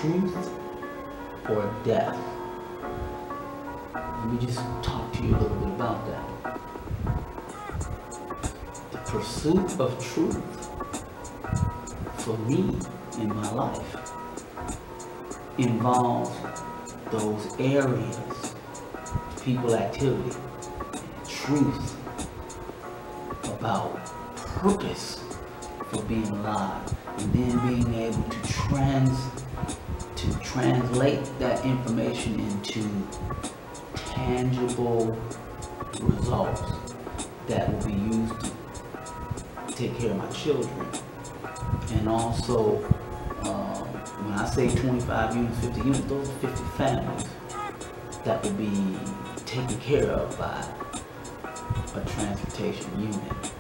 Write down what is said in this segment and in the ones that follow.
truth or death? Let me just talk to you a little bit about that. The pursuit of truth for me in my life involves those areas, people, activity, truth about purpose for being alive, and then being able to translate that information into tangible results that will be used to take care of my children. And also, when I say 25 units, 50 units, those are 50 families that will be taken care of by a transportation unit.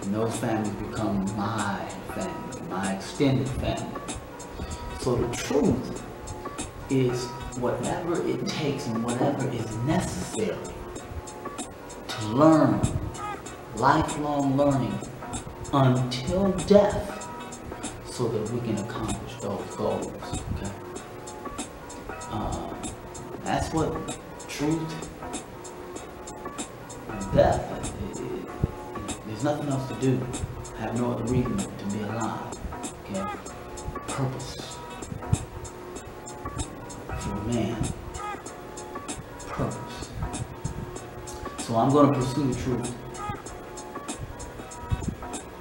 And those families become my family, my extended family. So the truth is whatever it takes and whatever is necessary to learn, lifelong learning until death, so that we can accomplish those goals. Okay, that's what truth and death. There's nothing else to do. I have no other reason to be alive. Okay, purpose for man. Purpose. So I'm going to pursue the truth,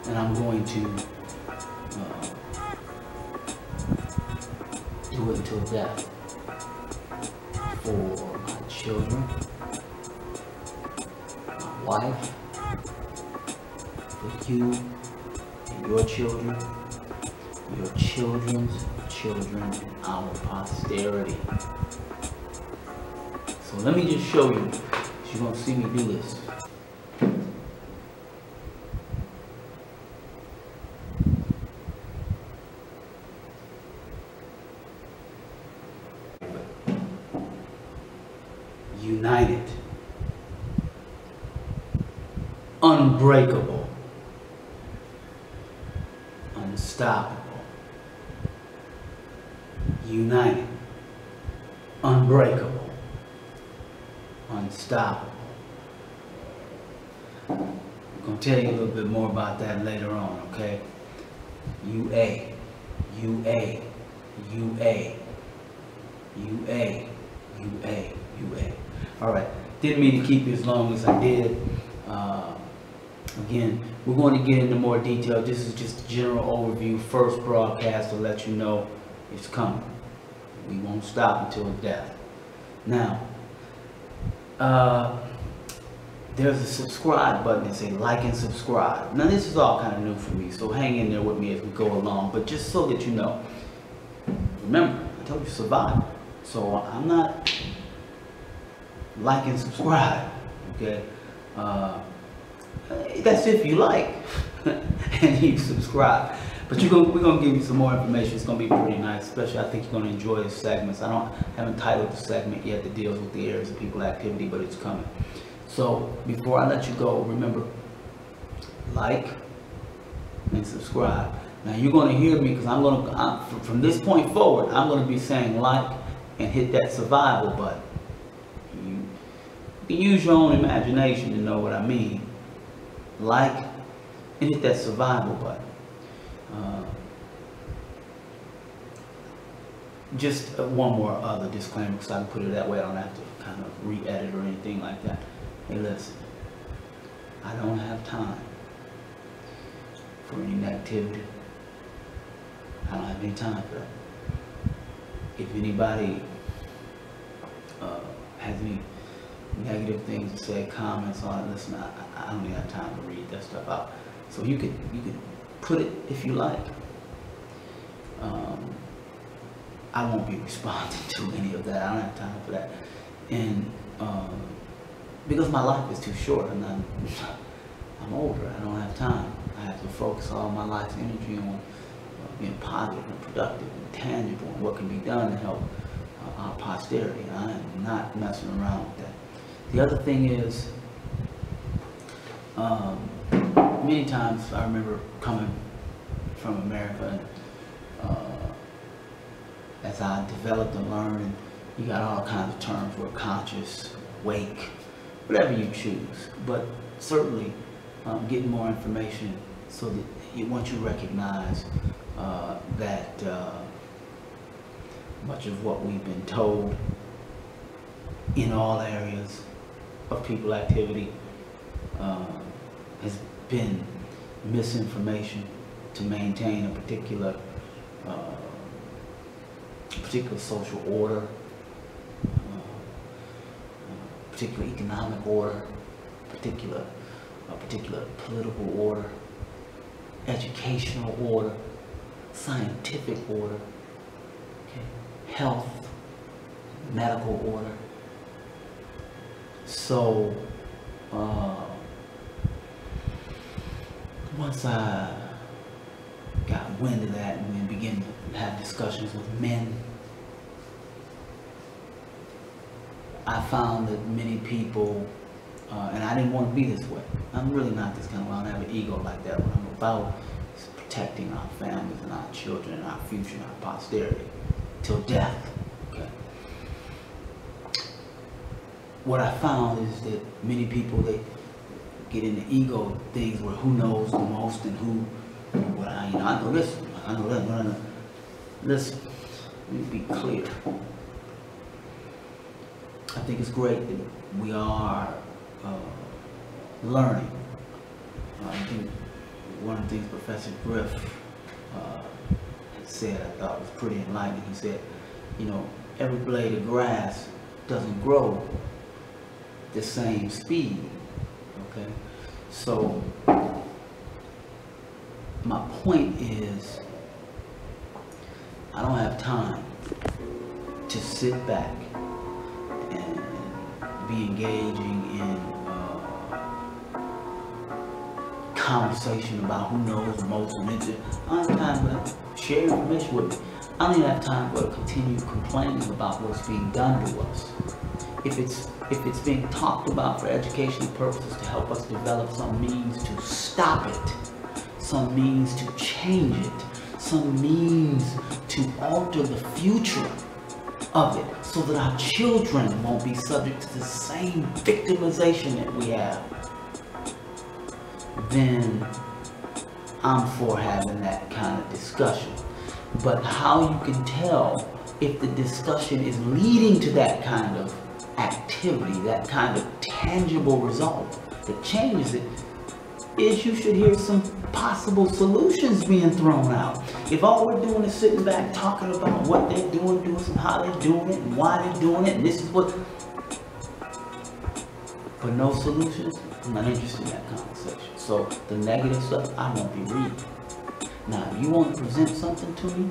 and I'm going to do it until death for my children, my wife, for you and your children, your children's children, and our posterity. So let me just show you. You're going to see me do this. United, unbreakable, unstoppable. United, unbreakable, unstoppable. I'm going to tell you a little bit more about that later on, okay? UA, UA, UA, UA, UA, UA. All right, didn't mean to keep you as long as I did. Again, we're going to get into more detail. This is just a general overview, first broadcast to let you know it's coming. We won't stop until death. Now, there's a subscribe button that says like and subscribe. Now this is all kind of new for me, so hang in there with me as we go along. But just so that you know, remember, I told you survival. So I'm not like and subscribe, okay? That's if you like and you subscribe. But we're gonna give you some more information. It's gonna be pretty nice, especially I think you're gonna enjoy the segments. I haven't titled the segment yet that deals with the areas of people activity, but it's coming. So before I let you go, remember, like and subscribe. Now you're gonna hear me because from this point forward, I'm gonna be saying like and hit that survival button. You can use your own imagination to know what I mean. Like and hit that survival button. Just one more other disclaimer, because I can put it that way. I don't have to kind of re-edit or anything like that. Hey, listen, I don't have time for any negativity. I don't have any time for that. If anybody has any negative things to say, comments on it, listen, I don't even have time to read that stuff out. So you could put it if you like. I won't be responding to any of that. I don't have time for that. And because my life is too short, and I'm older, I don't have time. I have to focus all my life's energy on being positive and productive and tangible and what can be done to help our posterity. I am not messing around with that. The other thing is, many times I remember coming from America and as I developed and learned, you got all kinds of terms for conscious, wake, whatever you choose. But certainly getting more information so that once you recognize that much of what we've been told in all areas of people activity has been misinformation to maintain a particular social order, particular economic order, particular political order, educational order, scientific order, okay, health, medical order. So once I got wind of that and we began to have discussions with men, I found that many people, and I didn't want to be this way. I'm really not this kind of, I don't have an ego like that. What I'm about is protecting our families and our children and our future and our posterity till death. Okay. What I found is that many people, they get into ego things where who knows the most and who, well, I know this, I know that. No. Listen, let me be clear. I think it's great that we are learning. I think one of the things Professor Griff had said, I thought was pretty enlightening. He said, you know, every blade of grass doesn't grow the same speed. Okay, so my point is, I don't have time to sit back and be engaging in conversation about who knows most and I don't have time for that. Share information with me. I don't even have time for to continue complaining about what's being done to us. If it's being talked about for educational purposes to help us develop some means to stop it, some means to change it, some means to alter the future of it so that our children won't be subject to the same victimization that we have, then I'm for having that kind of discussion. But how you can tell if the discussion is leading to that kind of activity, that kind of tangible result that changes it, is you should hear some possible solutions being thrown out. If all we're doing is sitting back talking about what they're doing to us and how they're doing it and why they're doing it and this is what, but no solutions, I'm not interested in that conversation. So the negative stuff, I won't be reading. Now, if you want to present something to me,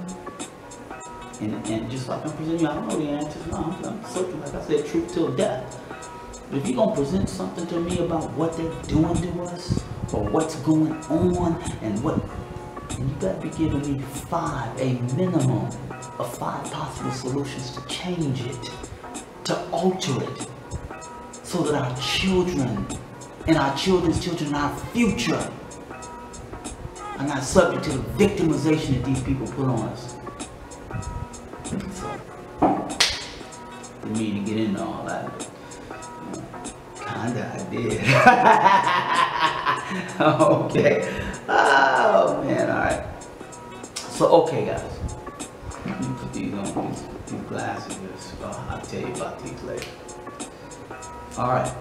and just like I'm presenting you, I don't know the answers. No, I'm searching, like I said, truth till death. But if you're going to present something to me about what they're doing to us, or what's going on, and what, and you better be giving me a minimum of 5 possible solutions to change it, to alter it, so that our children and our children's children and our future are not subject to the victimization that these people put on us. So, didn't mean to get into all that, but kinda I did. Okay. Oh man, alright. So okay guys. Let me put these on, these glasses. I'll tell you about these later. Alright.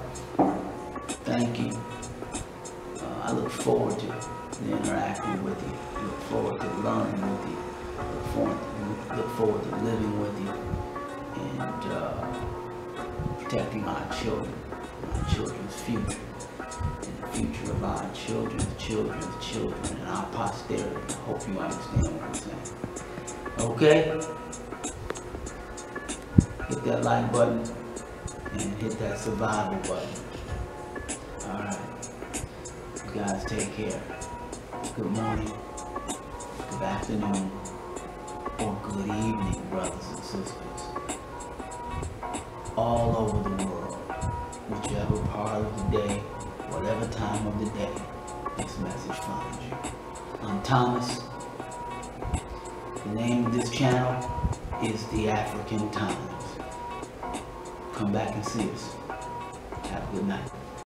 Thank you. I look forward to interacting with you. I look forward to learning with you. Look forward to living with you. And protecting our children, our children's future. And the future of our children's children's children and our posterity. I hope you understand what I'm saying. Okay? Hit that like button and hit that survival button. Alright. You guys take care. Good morning, good afternoon, or good evening, brothers and sisters. All over the world, whichever part of the day, whatever time of the day this message finds you. I'm Thomas. The name of this channel is the African Times. Come back and see us. Have a good night.